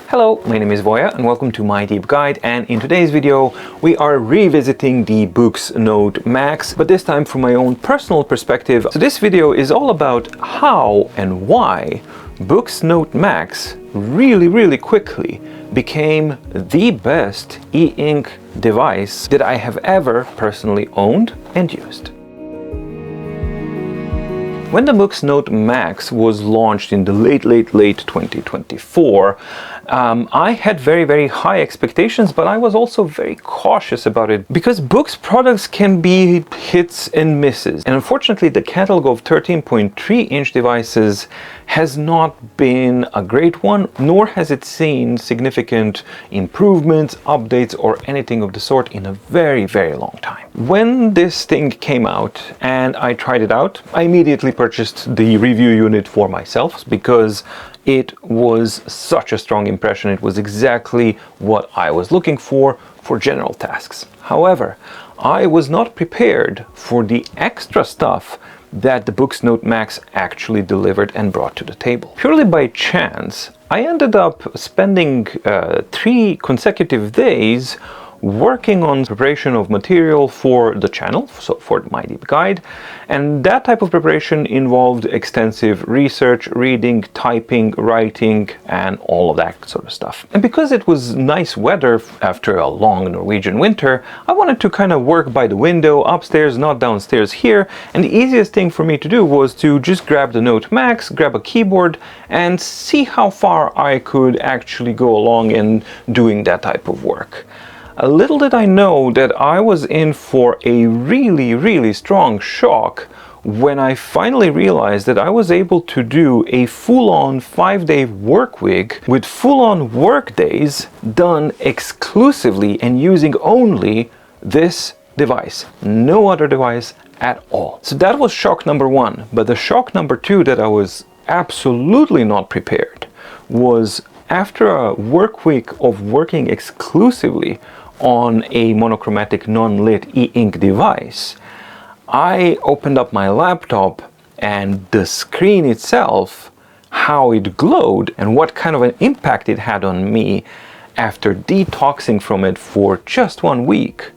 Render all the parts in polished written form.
Hello, my name is Voya and welcome to my deep guide, and in today's video we are revisiting the Boox Note Max, but this time from my own personal perspective. So this video is all about how and why Boox Note Max really quickly became the best e-ink device that I have ever personally owned and used. When the Boox Note Max was launched in the late 2024, I had very high expectations, but I was also very cautious about it because Boox products can be hits and misses. And unfortunately, the catalog of 13.3-inch devices has not been a great one, nor has it seen significant improvements, updates, or anything of the sort in a very long time. When this thing came out and I tried it out, I immediately purchased the review unit for myself because it was such a strong impression. It was exactly what I was looking for general tasks. However, I was not prepared for the extra stuff that the Boox Note Max actually delivered and brought to the table. Purely by chance, I ended up spending 3 consecutive days working on preparation of material for the channel, so for my deep guide, and that type of preparation involved extensive research, reading, typing, writing, and all of that sort of stuff. And because it was nice weather after a long Norwegian winter, I wanted to kind of work by the window, upstairs, not downstairs here, and the easiest thing for me to do was to just grab the Note Max, grab a keyboard, and see how far I could actually go along in doing that type of work. Little did I know that I was in for a really strong shock when I finally realized that I was able to do a full-on 5-day work week with full-on work days done exclusively and using only this device, no other device at all. So that was shock number 1. But the shock number 2 that I was absolutely not prepared was after a work week of working exclusively on a monochromatic non-lit e-ink device, I opened up my laptop and the screen itself, how it glowed and what kind of an impact it had on me after detoxing from it for just 1 week.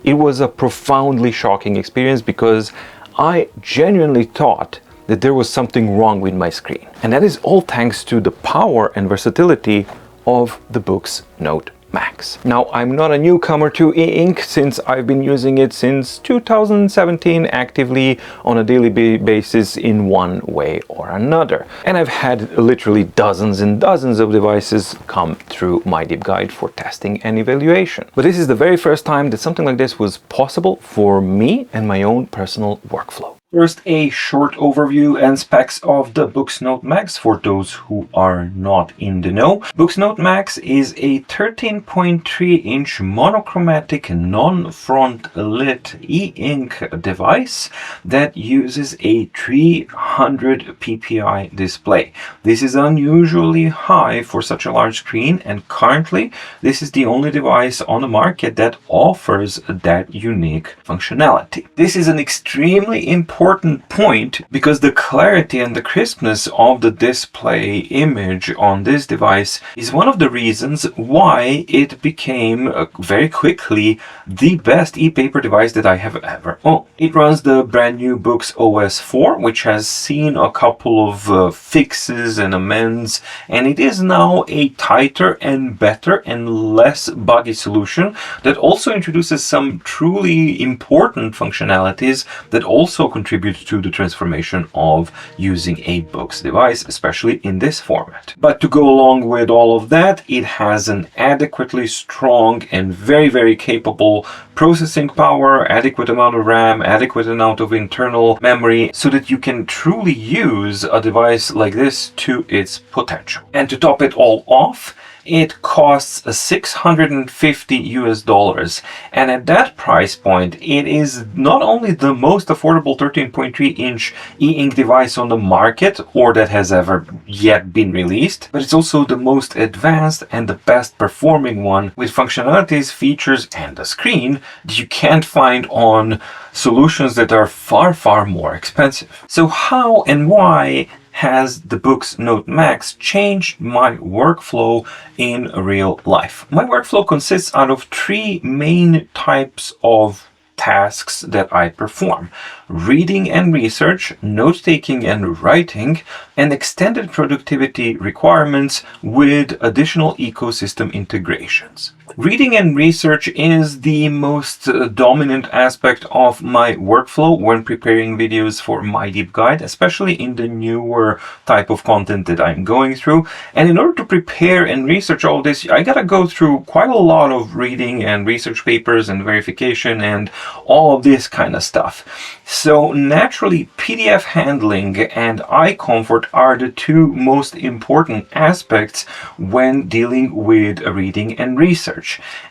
It was a profoundly shocking experience because I genuinely thought that there was something wrong with my screen. And that is all thanks to the power and versatility of the Boox Note Max. Now, I'm not a newcomer to e-ink since I've been using it since 2017 actively on a daily basis in one way or another. And I've had literally dozens and dozens of devices come through my deep guide for testing and evaluation. But this is the very first time that something like this was possible for me and my own personal workflow. First, a short overview and specs of the Boox Note Max for those who are not in the know. Boox Note Max is a 13.3-inch monochromatic non-front lit e-ink device that uses a 300 ppi display. This is unusually high for such a large screen, and currently this is the only device on the market that offers that unique functionality. This is an extremely important point because the clarity and the crispness of the display image on this device is one of the reasons why it became very quickly the best ePaper device that I have ever owned. It runs the brand new Boox OS 4, which has seen a couple of fixes and amends, and it is now a tighter and better and less buggy solution that also introduces some truly important functionalities that also contribute to the transformation of using a Boox device, especially in this format. But to go along with all of that, it has an adequately strong and very capable processing power, adequate amount of RAM, adequate amount of internal memory, so that you can truly use a device like this to its potential. And to top it all off, it costs $650, and at that price point it is not only the most affordable 13.3-inch e-ink device on the market or that has ever yet been released, but it's also the most advanced and the best performing one with functionalities, features, and a screen that you can't find on solutions that are far more expensive. So how and why has the Boox Note Max changed my workflow in real life. My workflow consists out of three main types of tasks that I perform: reading and research, note-taking and writing, and extended productivity requirements with additional ecosystem integrations. Reading and research is the most dominant aspect of my workflow when preparing videos for mydeepguide, especially in the newer type of content that I'm going through. And in order to prepare and research all this, I gotta go through quite a lot of reading and research papers and verification and all of this kind of stuff. So naturally, PDF handling and eye comfort are the two most important aspects when dealing with reading and research.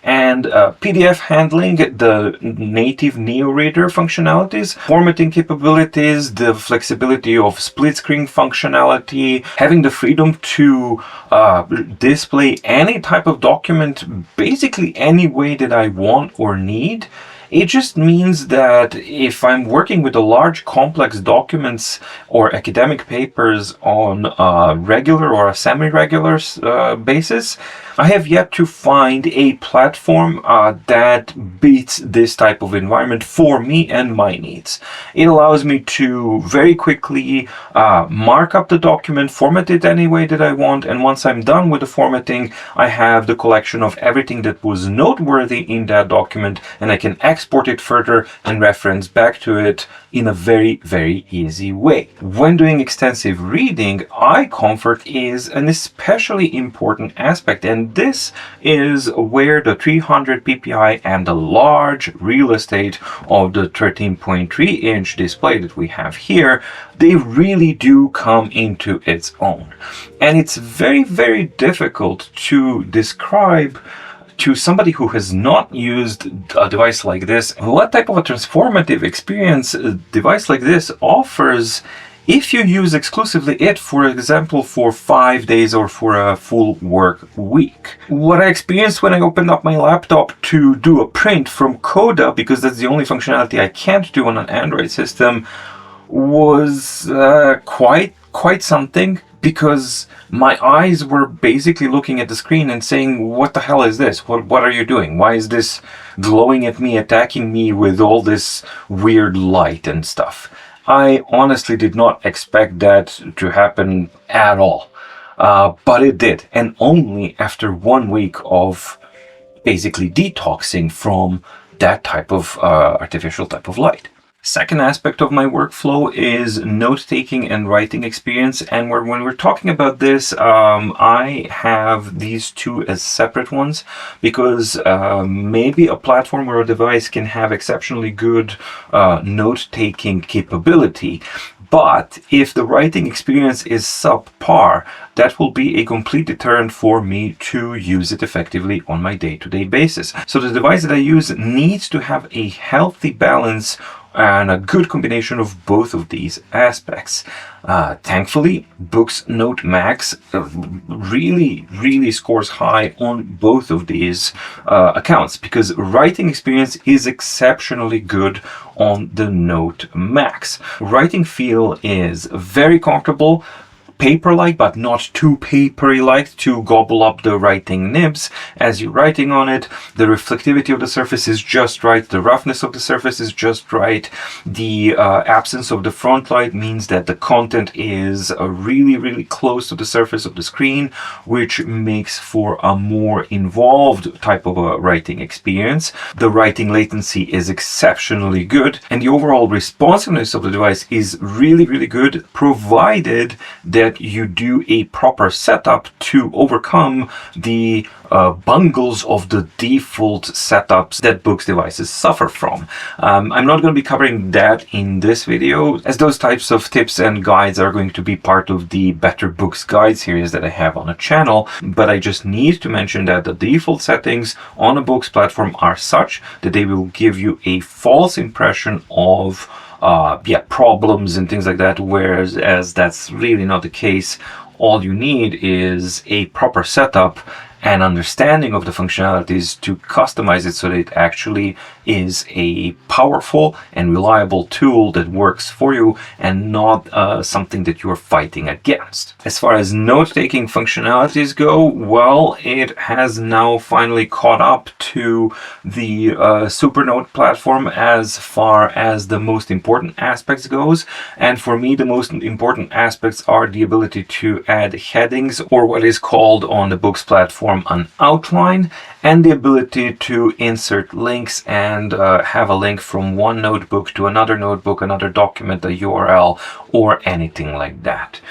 And PDF handling, the native Neo Reader functionalities, formatting capabilities, the flexibility of split screen functionality, having the freedom to display any type of document basically any way that I want or need. It just means that if I'm working with a large complex documents or academic papers on a regular or a semi-regular basis, I have yet to find a platform that beats this type of environment for me and my needs. It allows me to very quickly mark up the document, format it any way that I want, and once I'm done with the formatting, I have the collection of everything that was noteworthy in that document, and I can export it further and reference back to it in a very, very easy way. When doing extensive reading, eye comfort is an especially important aspect, and this is where the 300 ppi and the large real estate of the 13.3-inch display that we have here, they really do come into its own. And it's very, very difficult to describe to somebody who has not used a device like this what type of a transformative experience a device like this offers if you use exclusively it, for example, for 5 days or for a full work week. What I experienced when I opened up my laptop to do a print from Coda, because that's the only functionality I can't do on an Android system, was quite something, because my eyes were basically looking at the screen and saying, what the hell is this? What are you doing? Why is this glowing at me, attacking me with all this weird light and stuff? I honestly did not expect that to happen at all. But it did. And only after 1 week of basically detoxing from that type of artificial type of light. Second aspect of my workflow is note-taking and writing experience, and when we're talking about this, I have these two as separate ones, because maybe a platform or a device can have exceptionally good note-taking capability, but if the writing experience is subpar, that will be a complete deterrent for me to use it effectively on my day-to-day basis. So the device that I use needs to have a healthy balance and a good combination of both of these aspects. Thankfully, Boox Note Max really scores high on both of these accounts, because writing experience is exceptionally good on the Note Max. Writing feel is very comfortable, paper-like, but not too papery-like to gobble up the writing nibs as you're writing on it. The reflectivity of the surface is just right. The roughness of the surface is just right. The absence of the front light means that the content is really close to the surface of the screen, which makes for a more involved type of a writing experience. The writing latency is exceptionally good, and the overall responsiveness of the device is really good, provided that you do a proper setup to overcome the bungles of the default setups that Boox devices suffer from. I'm not going to be covering that in this video, as those types of tips and guides are going to be part of the Better Boox Guide series that I have on the channel, but I just need to mention that the default settings on a Boox platform are such that they will give you a false impression of problems and things like that, whereas that's really not the case. All you need is a proper setup and understanding of the functionalities to customize it so that it actually is a powerful and reliable tool that works for you and not something that you're fighting against. As far as note-taking functionalities go, well, it has now finally caught up to the Supernote platform as far as the most important aspects goes. And for me, the most important aspects are the ability to add headings, or what is called on the Boox platform an outline, and the ability to insert links and have a link from one notebook to another notebook, another document, a URL, or anything like that.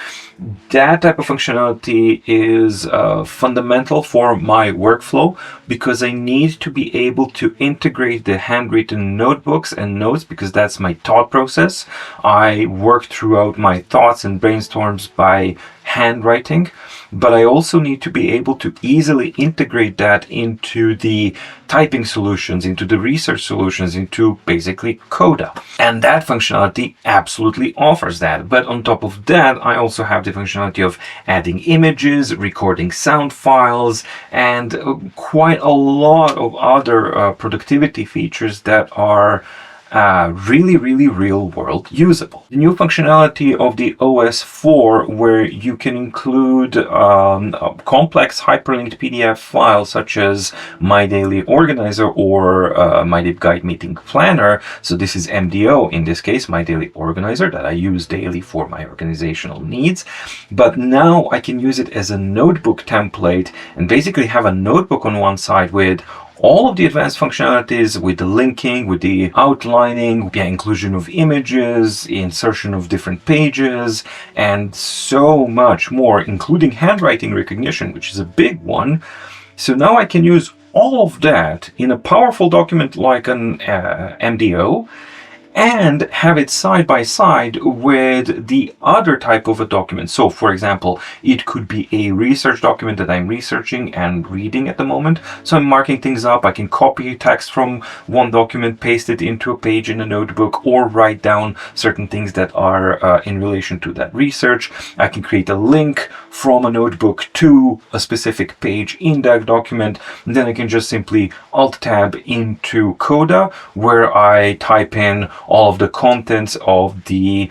That type of functionality is fundamental for my workflow because I need to be able to integrate the handwritten notebooks and notes, because that's my thought process. I work throughout my thoughts and brainstorms by handwriting, but I also need to be able to easily integrate that into the typing solutions, into the research solutions, into basically Coda. And that functionality absolutely offers that. But on top of that, I also have the functionality of adding images, recording sound files, and quite a lot of other productivity features that are really real world usable. The new functionality of the OS 4, where you can include complex hyperlinked PDF files such as My Daily Organizer or mydeepguide Meeting Planner. So this is MDO in this case, My Daily Organizer, that I use daily for my organizational needs. But now I can use it as a notebook template and basically have a notebook on one side with all of the advanced functionalities, with the linking, with the outlining, the inclusion of images, insertion of different pages, and so much more, including handwriting recognition, which is a big one. So now I can use all of that in a powerful document like an MDO, and have it side by side with the other type of a document. So for example, it could be a research document that I'm researching and reading at the moment. So I'm marking things up. I can copy text from one document, paste it into a page in a notebook, or write down certain things that are in relation to that research. I can create a link from a notebook to a specific page in that document. And then I can just simply Alt-Tab into Coda, where I type in all of the contents of the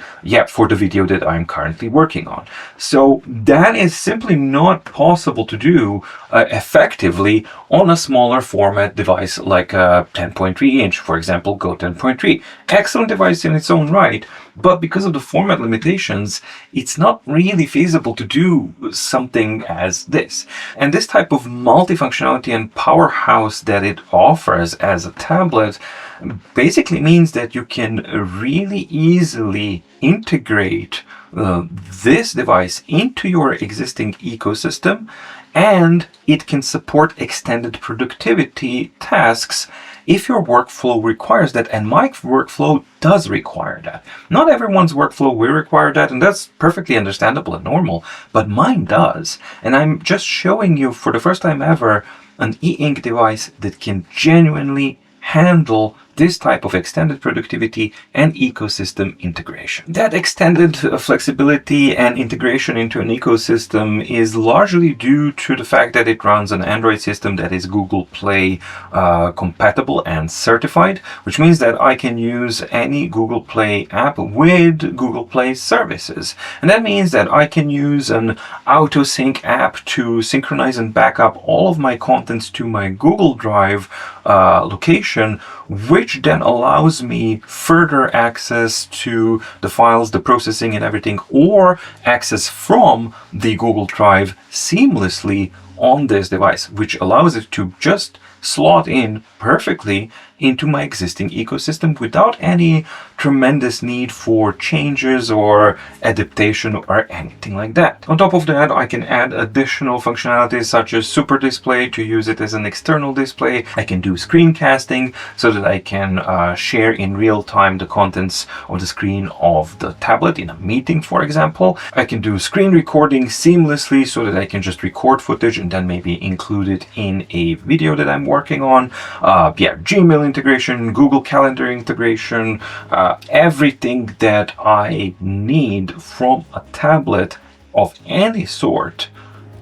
for the video that I'm currently working on. So that is simply not possible to do effectively on a smaller format device like a 10.3 inch, for example, Go 10.3. Excellent device in its own right, but because of the format limitations, it's not really feasible to do something as this. And this type of multifunctionality and powerhouse that it offers as a tablet basically means that you can really easily integrate this device into your existing ecosystem, and it can support extended productivity tasks if your workflow requires that, and my workflow does require that. Not everyone's workflow will require that, and that's perfectly understandable and normal, but mine does. And I'm just showing you for the first time ever an e-ink device that can genuinely handle this type of extended productivity and ecosystem integration. That extended flexibility and integration into an ecosystem is largely due to the fact that it runs an Android system that is Google Play compatible and certified, which means that I can use any Google Play app with Google Play services. And that means that I can use an auto-sync app to synchronize and back up all of my contents to my Google Drive location, which then allows me further access to the files, the processing and everything, or access from the Google Drive seamlessly on this device, which allows it to just slot in perfectly into my existing ecosystem without any tremendous need for changes or adaptation or anything like that. On top of that, I can add additional functionalities such as Super Display to use it as an external display. I can do screencasting so that I can share in real time the contents of the screen of the tablet in a meeting, for example. I can do screen recording seamlessly so that I can just record footage and then maybe include it in a video that I'm working on. Gmail integration, Google Calendar integration, everything that I need from a tablet of any sort,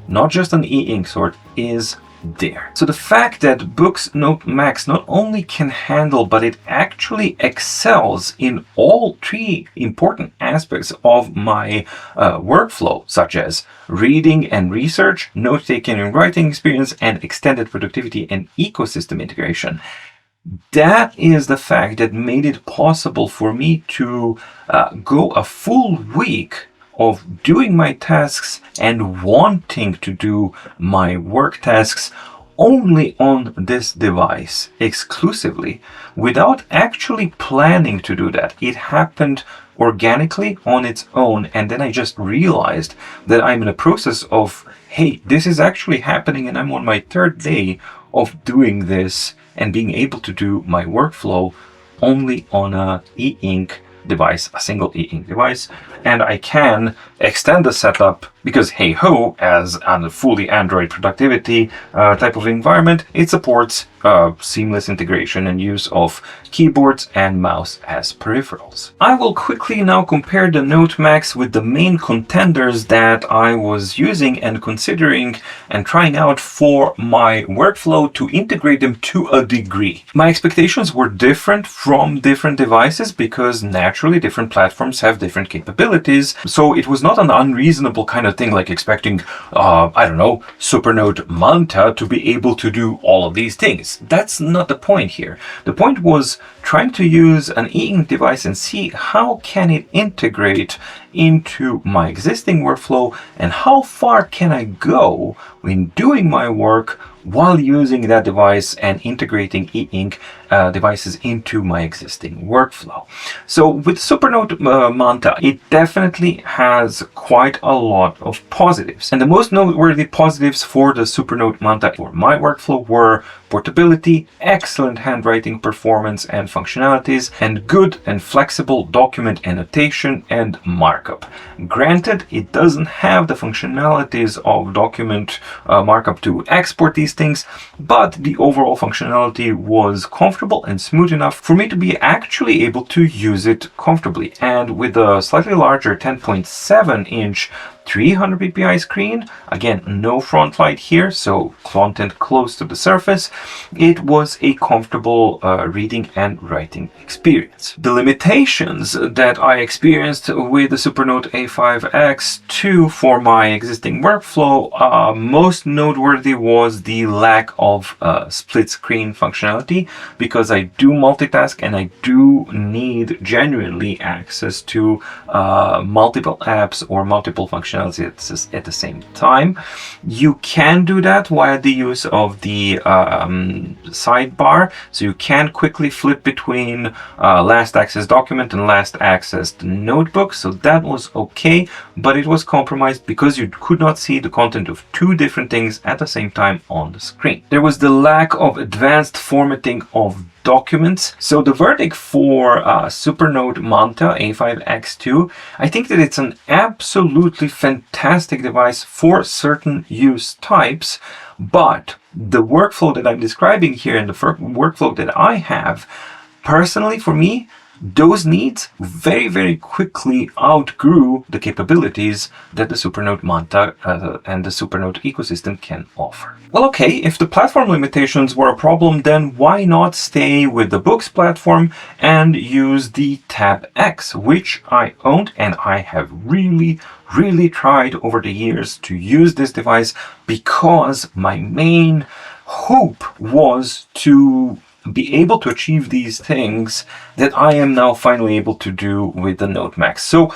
not just an e-ink sort, is there. So the fact that Boox Note Max not only can handle, but it actually excels in all three important aspects of my workflow, such as reading and research, note-taking and writing experience, and extended productivity and ecosystem integration. That is the fact that made it possible for me to go a full week of doing my tasks and wanting to do my work tasks only on this device exclusively without actually planning to do that. It happened organically on its own, and then I just realized that I'm in a process of, hey, this is actually happening, and I'm on my third day of doing this and being able to do my workflow only on a e-ink device, a single e-ink device. And I can extend the setup because, hey ho, as a fully Android productivity type of environment, it supports seamless integration and use of keyboards and mouse as peripherals. I will quickly now compare the Note Max with the main contenders that I was using and considering and trying out for my workflow to integrate them to a degree. My expectations were different from different devices because naturally different platforms have different capabilities. So it was not an unreasonable kind of thing like expecting, I don't know, Supernote Manta to be able to do all of these things. That's not the point here. The point was trying to use an e-ink device and see how can it integrate into my existing workflow and how far can I go when doing my work while using that device and integrating e-ink devices into my existing workflow. So with Supernote Manta, it definitely has quite a lot of positives. And the most noteworthy positives for the Supernote Manta for my workflow were portability, excellent handwriting performance and functionalities, and good and flexible document annotation and markup. Granted, it doesn't have the functionalities of document markup to export these things, but the overall functionality was comfortable and smooth enough for me to be actually able to use it comfortably. And with a slightly larger 10.7-inch 300 ppi screen, again, no front light here, so content close to the surface, it was a comfortable reading and writing experience. The limitations that I experienced with the Supernote A5X2 for my existing workflow, most noteworthy was the lack of split screen functionality, because I do multitask and I do need genuinely access to multiple apps or multiple functionalities at the same time. You can do that via the use of the sidebar, so you can quickly flip between last access document and last accessed notebook, so that was okay, but it was compromised because you could not see the content of two different things at the same time on the screen. There was the lack of advanced formatting of documents. So the verdict for Supernote Manta A5X2, I think that it's an absolutely fantastic device for certain use types, but the workflow that I'm describing here and the workflow that I have, personally for me, those needs very, very quickly outgrew the capabilities that the Supernote Manta and the Supernote ecosystem can offer. Well, okay, if the platform limitations were a problem, then why not stay with the Boox platform and use the TabX, which I owned, and I have really tried over the years to use this device because my main hope was to be able to achieve these things that I am now finally able to do with the Note Max. So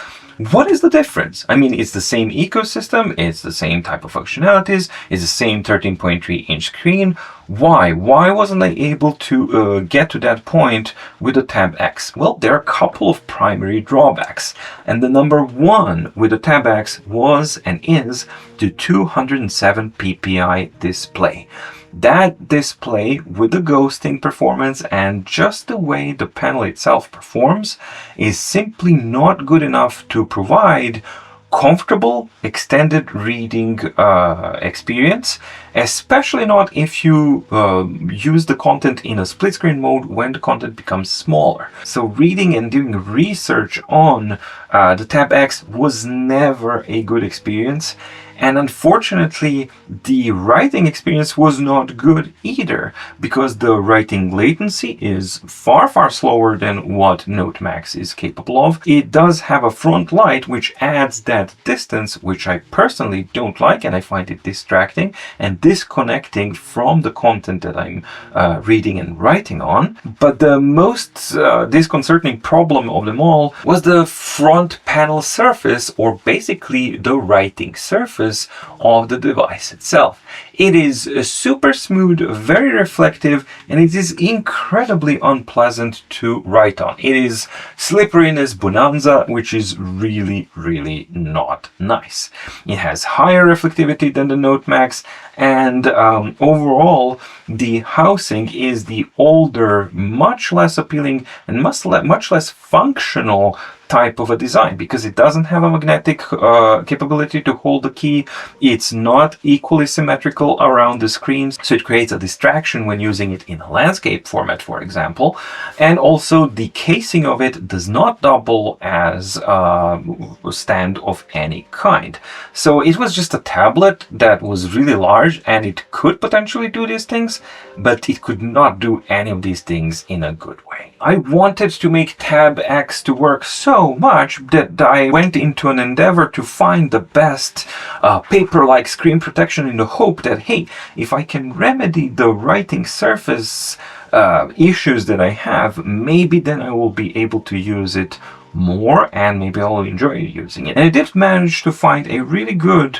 what is the difference? I mean, it's the same ecosystem, it's the same type of functionalities, it's the same 13.3-inch screen. Why wasn't I able to get to that point with the TabX? Well, there are a couple of primary drawbacks. And the number one with the TabX was and is the 207 ppi display. That display with the ghosting performance and just the way the panel itself performs is simply not good enough to provide comfortable extended reading experience, especially not if you use the content in a split screen mode when the content becomes smaller. So reading and doing research on the TabX was never a good experience. And unfortunately, the writing experience was not good either, because the writing latency is far, far slower than what Note Max is capable of. It does have a front light, which adds that distance, which I personally don't like, and I find it distracting and disconnecting from the content that I'm reading and writing on. But the most disconcerting problem of them all was the front panel surface, or basically the writing surface of the device itself. It is super smooth, very reflective, and it is incredibly unpleasant to write on. It is slipperiness bonanza, which is really, really not nice. It has higher reflectivity than the Note Max, and overall, the housing is the older, much less appealing and much less functional type of a design, because it doesn't have a magnetic capability to hold the key. It's not equally symmetrical around the screen, so it creates a distraction when using it in a landscape format, for example. And also the casing of it does not double as a stand of any kind. So it was just a tablet that was really large, and it could potentially do these things, but it could not do any of these things in a good way. I wanted to make TabX to work so much that I went into an endeavor to find the best paper-like screen protection, in the hope that, hey, if I can remedy the writing surface issues that I have, maybe then I will be able to use it more, and maybe I'll enjoy using it. And I did manage to find a really good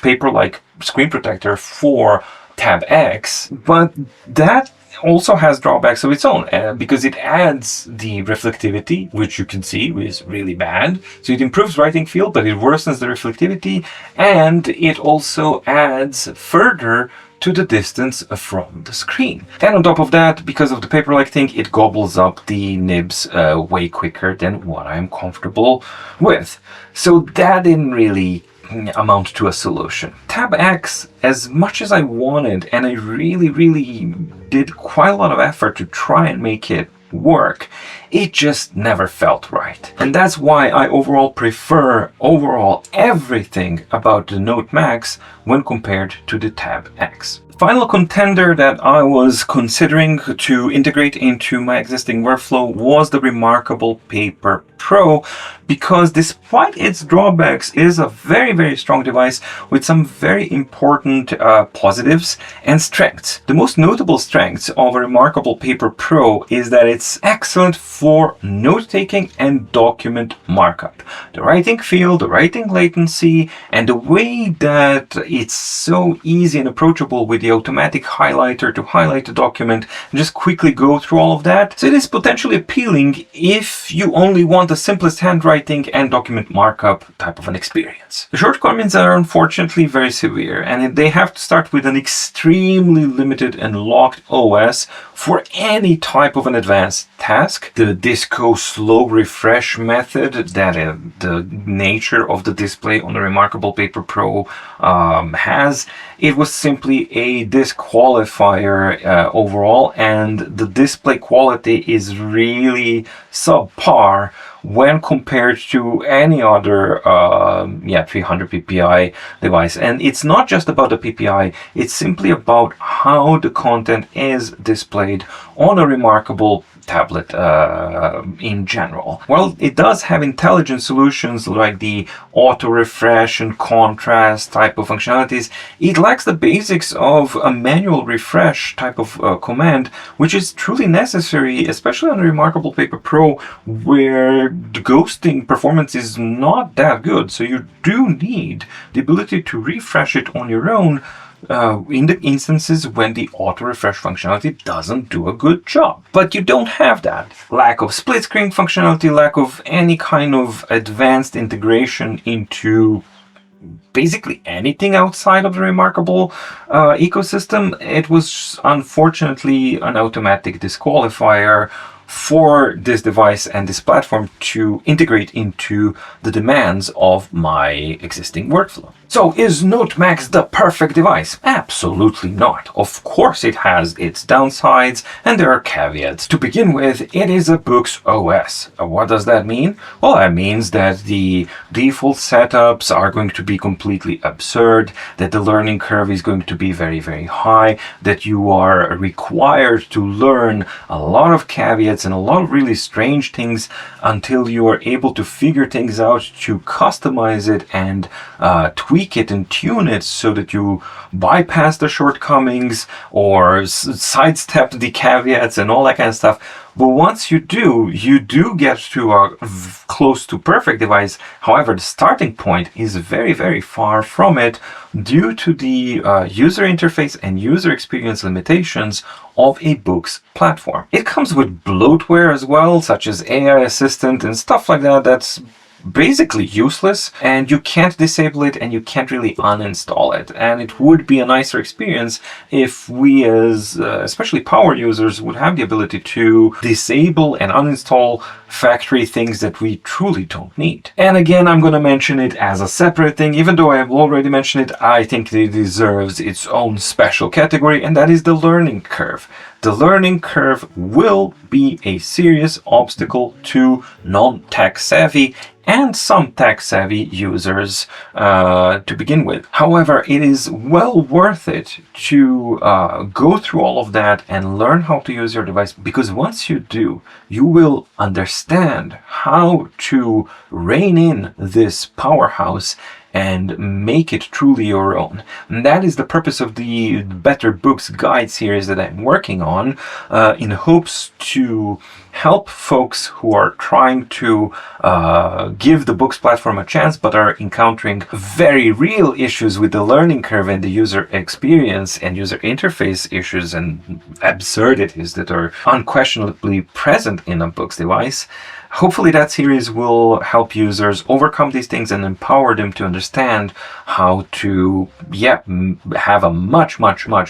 paper-like screen protector for TabX, but that also has drawbacks of its own, because it adds the reflectivity, which you can see is really bad. So it improves writing feel, but it worsens the reflectivity, and it also adds further to the distance from the screen. And on top of that, because of the paper-like thing, it gobbles up the nibs way quicker than what I'm comfortable with. So that didn't really amount to a solution. TabX, as much as I wanted, and I really did quite a lot of effort to try and make it work, it just never felt right. And that's why I overall prefer everything about the Note Max when compared to the TabX. Final contender that I was considering to integrate into my existing workflow was the Remarkable Paper Pro, because despite its drawbacks, it is a very strong device with some very important positives and strengths. The most notable strengths of a Remarkable Paper Pro is that it's excellent for note-taking and document markup. The writing feel, the writing latency, and the way that it's so easy and approachable with the automatic highlighter to highlight the document and just quickly go through all of that. So it is potentially appealing if you only want the simplest handwriting and document markup type of an experience. The shortcomings are unfortunately very severe, and they have to start with an extremely limited and locked OS for any type of an advanced task. The Disco slow refresh method, that the nature of the display on the Remarkable Paper Pro has, it was simply a disqualifier overall, and the display quality is really subpar when compared to any other 300 ppi device. And it's not just about the ppi, it's simply about how the content is displayed on a Remarkable tablet in general. Well, it does have intelligent solutions like the auto refresh and contrast type of functionalities. It lacks the basics of a manual refresh type of command, which is truly necessary, especially on the Remarkable Paper Pro, where the ghosting performance is not that good. So you do need the ability to refresh it on your own in the instances when the auto refresh functionality doesn't do a good job. But you don't have that. Lack of split screen functionality, lack of any kind of advanced integration into basically anything outside of the Remarkable ecosystem. It was unfortunately an automatic disqualifier for this device and this platform to integrate into the demands of my existing workflow. So is Note Max the perfect device? Absolutely not. Of course it has its downsides and there are caveats. To begin with, it is a Boox OS. What does that mean? Well, that means that the default setups are going to be completely absurd, that the learning curve is going to be very, very high, that you are required to learn a lot of caveats and a lot of really strange things until you are able to figure things out, to customize it and tweak it and tune it so that you bypass the shortcomings or sidestep the caveats and all that kind of stuff. But once you do get to a close to perfect device. However, the starting point is very, very far from it due to the user interface and user experience limitations of a Boox platform. It comes with bloatware as well, such as AI assistant and stuff like that. That's basically useless, and you can't disable it and you can't really uninstall it. And it would be a nicer experience if we as especially power users would have the ability to disable and uninstall factory things that we truly don't need. And again, I'm going to mention it as a separate thing, even though I have already mentioned it. I think it deserves its own special category, and that is the learning curve. The learning curve will be a serious obstacle to non-tech savvy and some tech-savvy users to begin with. However, it is well worth it to go through all of that and learn how to use your device, because once you do, you will understand how to rein in this powerhouse and make it truly your own. And that is the purpose of the Better Boox Guide series that I'm working on, in hopes to help folks who are trying to give the Boox platform a chance but are encountering very real issues with the learning curve and the user experience and user interface issues and absurdities that are unquestionably present in a Boox device. Hopefully that series will help users overcome these things and empower them to understand how to have a much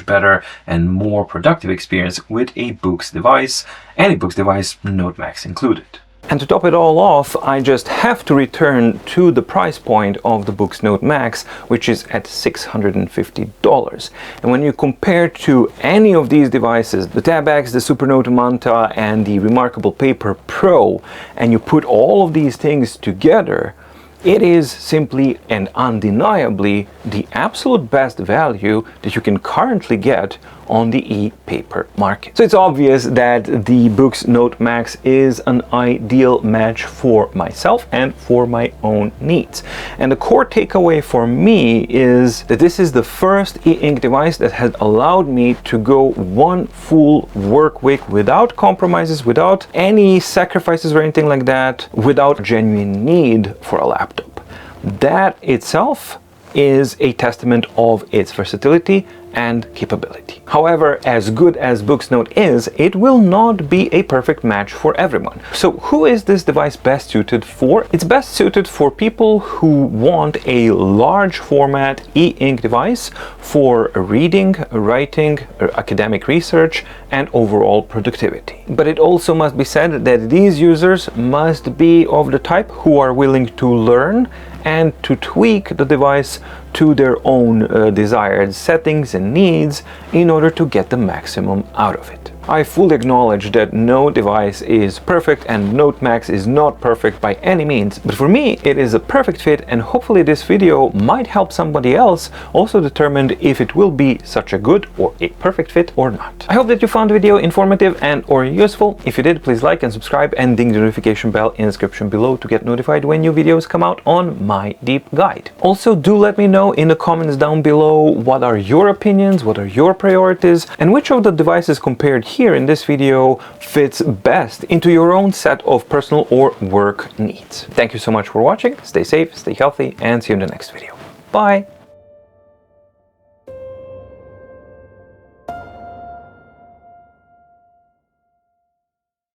better and more productive experience with a Boox device, any Boox device, Note Max included. And to top it all off, I just have to return to the price point of the Boox Note Max, which is at $650. And when you compare to any of these devices, the TabX, the Supernote Manta, and the remarkable ePaper Pro, and you put all of these things together, it is simply and undeniably the absolute best value that you can currently get on the ePaper market. So it's obvious that the Boox Note Max is an ideal match for myself and for my own needs. And the core takeaway for me is that this is the first e-ink device that has allowed me to go one full work week without compromises, without any sacrifices or anything like that, without genuine need for a laptop. That itself is a testament of its versatility and capability. However, as good as Boox Note is, it will not be a perfect match for everyone. So who is this device best suited for? It's best suited for people who want a large format e-ink device for reading, writing, academic research, and overall productivity. But it also must be said that these users must be of the type who are willing to learn and to tweak the device to their own desired settings and needs in order to get the maximum out of it. I fully acknowledge that no device is perfect and Note Max is not perfect by any means, but for me it is a perfect fit, and hopefully this video might help somebody else also determine if it will be such a good or a perfect fit or not. I hope that you found the video informative and or useful. If you did, please like and subscribe and ding the notification bell in the description below to get notified when new videos come out on my deep guide. Also, do let me know in the comments down below what are your opinions, what are your priorities, and which of the devices compared here in this video fits best into your own set of personal or work needs. Thank you so much for watching. Stay safe, stay healthy, and see you in the next video. Bye!